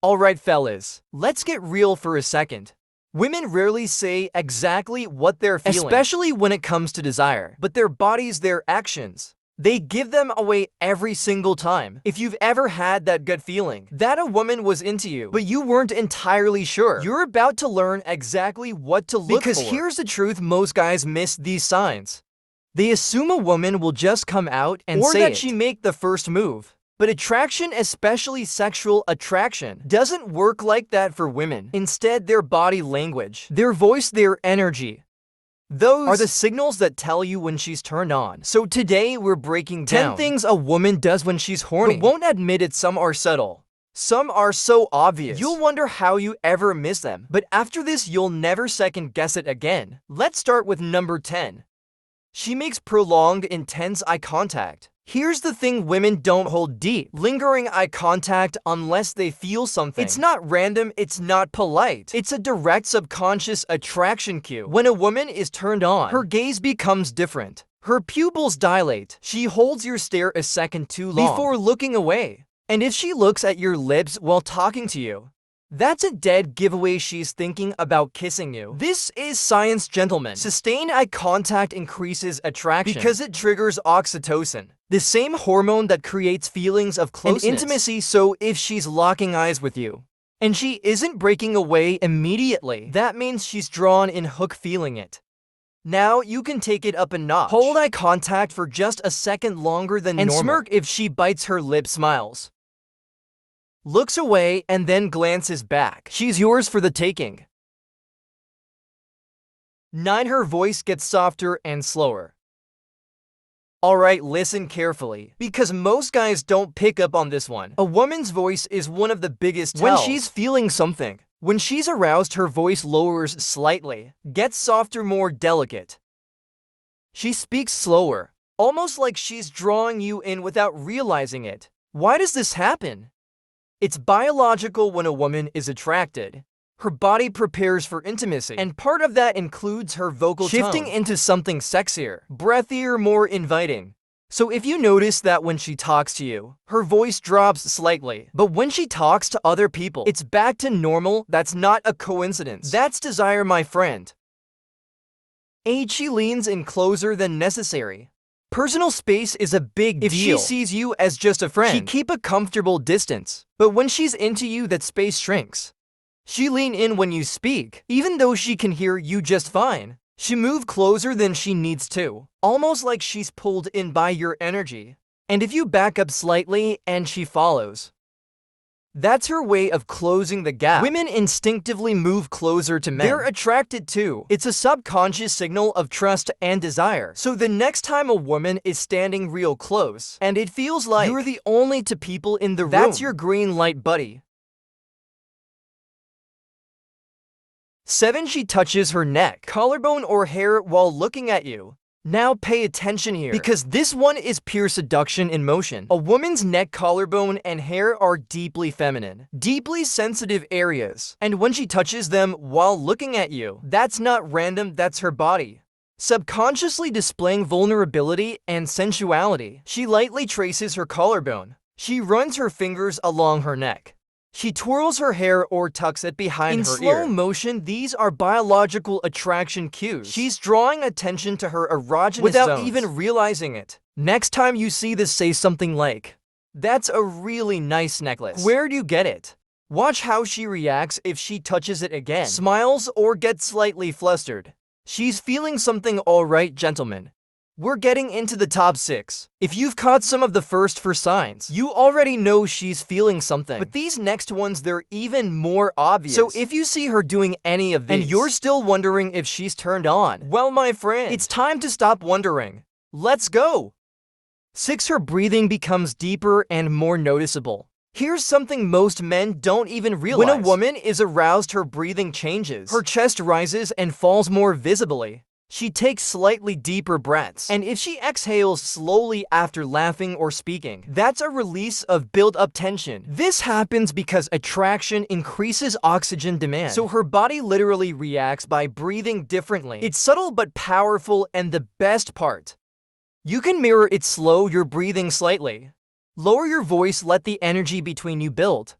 Alright fellas, let's get real for a second. Women rarely say exactly what they're feeling, especially when it comes to desire, but their bodies, their actions, they give them away every single time. If you've ever had that gut feeling that a woman was into you, but you weren't entirely sure, you're about to learn exactly what to look for. Because here's the truth, most guys miss these signs. They assume a woman will just come out and say that she make the first move. But attraction, especially sexual attraction, doesn't work like that for women. Instead, their body language, their voice, their energy, those are the signals that tell you when she's turned on. So today we're breaking down 10 things a woman does when she's horny, but won't admit it. Some are subtle, some are so obvious you'll wonder how you ever miss them. But after this, you'll never second guess it again. Let's start with number 10. She makes prolonged, intense eye contact. Here's the thing, women don't hold deep, lingering eye contact unless they feel something. It's not random, it's not polite. It's a direct subconscious attraction cue. When a woman is turned on, her gaze becomes different. Her pupils dilate. She holds your stare a second too long before looking away. And if she looks at your lips while talking to you, that's a dead giveaway she's thinking about kissing you. This is science, gentlemen. Sustained eye contact increases attraction because it triggers oxytocin, the same hormone that creates feelings of closeness and intimacy. So if she's locking eyes with you and she isn't breaking away immediately, that means she's drawn in, hook, feeling it. Now you can take it up a notch. Hold eye contact for just a second longer than normal and smirk if she bites her lip, smiles, looks away, and then glances back. She's yours for the taking. 9. Her voice gets softer and slower. Alright, listen carefully, because most guys don't pick up on this one. A woman's voice is one of the biggest tells when she's feeling something. When she's aroused, her voice lowers slightly, gets softer, more delicate. She speaks slower, almost like she's drawing you in without realizing it. Why does this happen? It's biological. When a woman is attracted, her body prepares for intimacy, and part of that includes her vocal shifting into something sexier, breathier, more inviting. So if you notice that when she talks to you, her voice drops slightly, but when she talks to other people, it's back to normal, that's not a coincidence. That's desire, my friend. 8. She leans in closer than necessary. Personal space is a big deal. If she sees you as just a friend, she keep a comfortable distance. But when she's into you, that space shrinks. She lean in when you speak, even though she can hear you just fine. She move closer than she needs to, almost like she's pulled in by your energy. And if you back up slightly and she follows, that's her way of closing the gap. Women instinctively move closer to men. They're attracted too. It's a subconscious signal of trust and desire. So the next time a woman is standing real close, and it feels like you're the only two people in the room, that's your green light, buddy. 7. She touches her neck, collarbone, or hair while looking at you. Now pay attention here, because this one is pure seduction in motion. A woman's neck, collarbone, and hair are deeply feminine, deeply sensitive areas. And when she touches them while looking at you, that's not random, that's her body subconsciously displaying vulnerability and sensuality. She lightly traces her collarbone. She runs her fingers along her neck. She twirls her hair or tucks it behind her ear. In slow motion, these are biological attraction cues. She's drawing attention to her erogenous without even realizing it. Next time you see this, say something like, "That's a really nice necklace. Where'd you get it?" Watch how she reacts if she touches it again, smiles, or gets slightly flustered. She's feeling something. Alright, gentlemen, we're getting into the top 6. If you've caught some of the first 4 signs, you already know she's feeling something. But these next ones, they're even more obvious. So if you see her doing any of these, and you're still wondering if she's turned on, well, my friend, it's time to stop wondering. Let's go! 6. Her breathing becomes deeper and more noticeable. Here's something most men don't even realize. When a woman is aroused, her breathing changes. Her chest rises and falls more visibly. She takes slightly deeper breaths, and if she exhales slowly after laughing or speaking, that's a release of built-up tension. This happens because attraction increases oxygen demand, so her body literally reacts by breathing differently. It's subtle but powerful, and the best part, you can mirror it. Slow your breathing slightly. Lower your voice, let the energy between you build.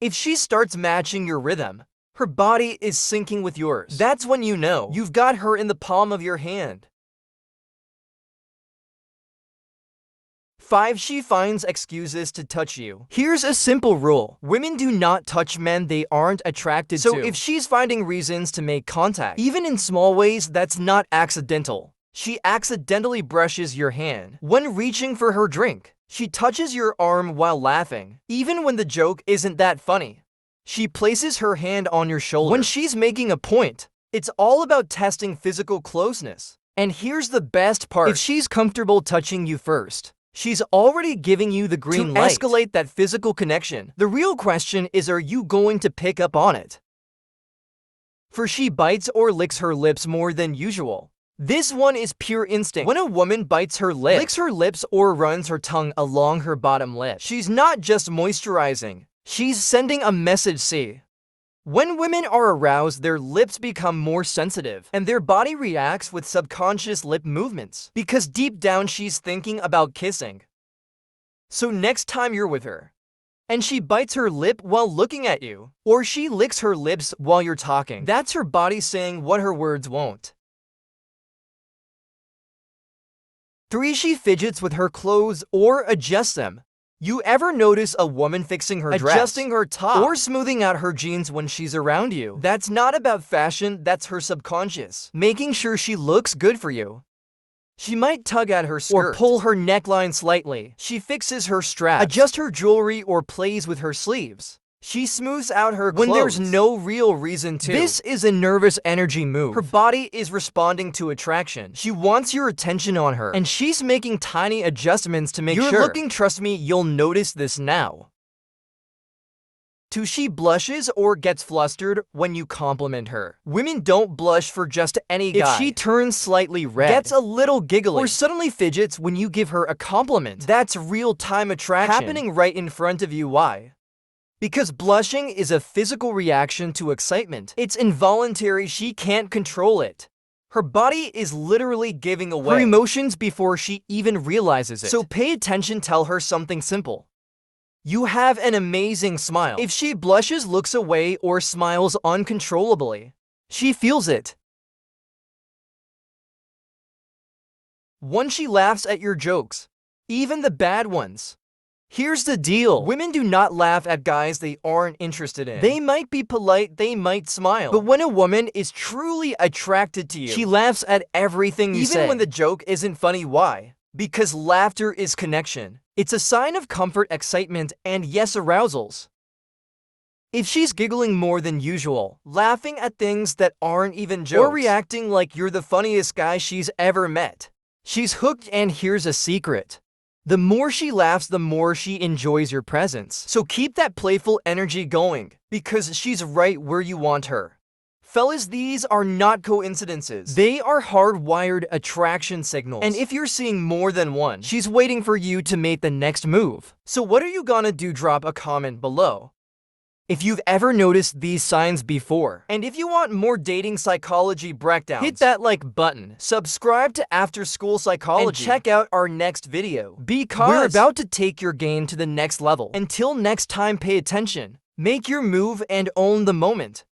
If she starts matching your rhythm, her body is syncing with yours. That's when you know you've got her in the palm of your hand. 5. She finds excuses to touch you. Here's a simple rule. Women do not touch men they aren't attracted to. So if she's finding reasons to make contact, even in small ways, that's not accidental. She accidentally brushes your hand when reaching for her drink. She touches your arm while laughing, even when the joke isn't that funny. She places her hand on your shoulder when she's making a point. It's all about testing physical closeness. And here's the best part. If she's comfortable touching you first, she's already giving you the green light to escalate that physical connection. The real question is, are you going to pick up on it? For she bites or licks her lips more than usual. This one is pure instinct. When a woman bites her lip, licks her lips, or runs her tongue along her bottom lip, she's not just moisturizing, she's sending a message. See, when women are aroused, their lips become more sensitive, and their body reacts with subconscious lip movements, because deep down she's thinking about kissing. So next time you're with her, and she bites her lip while looking at you, or she licks her lips while you're talking, that's her body saying what her words won't. 3. She fidgets with her clothes or adjusts them. You ever notice a woman fixing her dress, adjusting her top, or smoothing out her jeans when she's around you? That's not about fashion, that's her subconscious, making sure she looks good for you. She might tug at her skirt or pull her neckline slightly. She fixes her straps, adjusts her jewelry, or plays with her sleeves. She smooths out her clothes when there's no real reason to. This is a nervous energy move. Her body is responding to attraction. She wants your attention on her, and she's making tiny adjustments to make sure you're looking. Trust me, you'll notice this now. 2. She blushes or gets flustered when you compliment her. Women don't blush for just any guy. If she turns slightly red, gets a little giggly, or suddenly fidgets when you give her a compliment, that's real-time attraction happening right in front of you. Why? Because blushing is a physical reaction to excitement. It's involuntary, she can't control it. Her body is literally giving away her emotions before she even realizes it. So pay attention, tell her something simple. You have an amazing smile. If she blushes, looks away, or smiles uncontrollably, she feels it. 1. She laughs at your jokes, even the bad ones. Here's the deal. Women do not laugh at guys they aren't interested in. They might be polite, they might smile, but when a woman is truly attracted to you, she laughs at everything you say. Even when the joke isn't funny. Why? Because laughter is connection. It's a sign of comfort, excitement, and yes, arousals. If she's giggling more than usual, laughing at things that aren't even jokes, or reacting like you're the funniest guy she's ever met, she's hooked. And here's a secret. The more she laughs, the more she enjoys your presence. So keep that playful energy going, because she's right where you want her. Fellas, these are not coincidences. They are hardwired attraction signals. And if you're seeing more than one, she's waiting for you to make the next move. So what are you gonna do? Drop a comment below if you've ever noticed these signs before. And if you want more dating psychology breakdowns, hit that like button, subscribe to After School Psychology, and check out our next video, because we're about to take your game to the next level. Until next time, pay attention, make your move, and own the moment.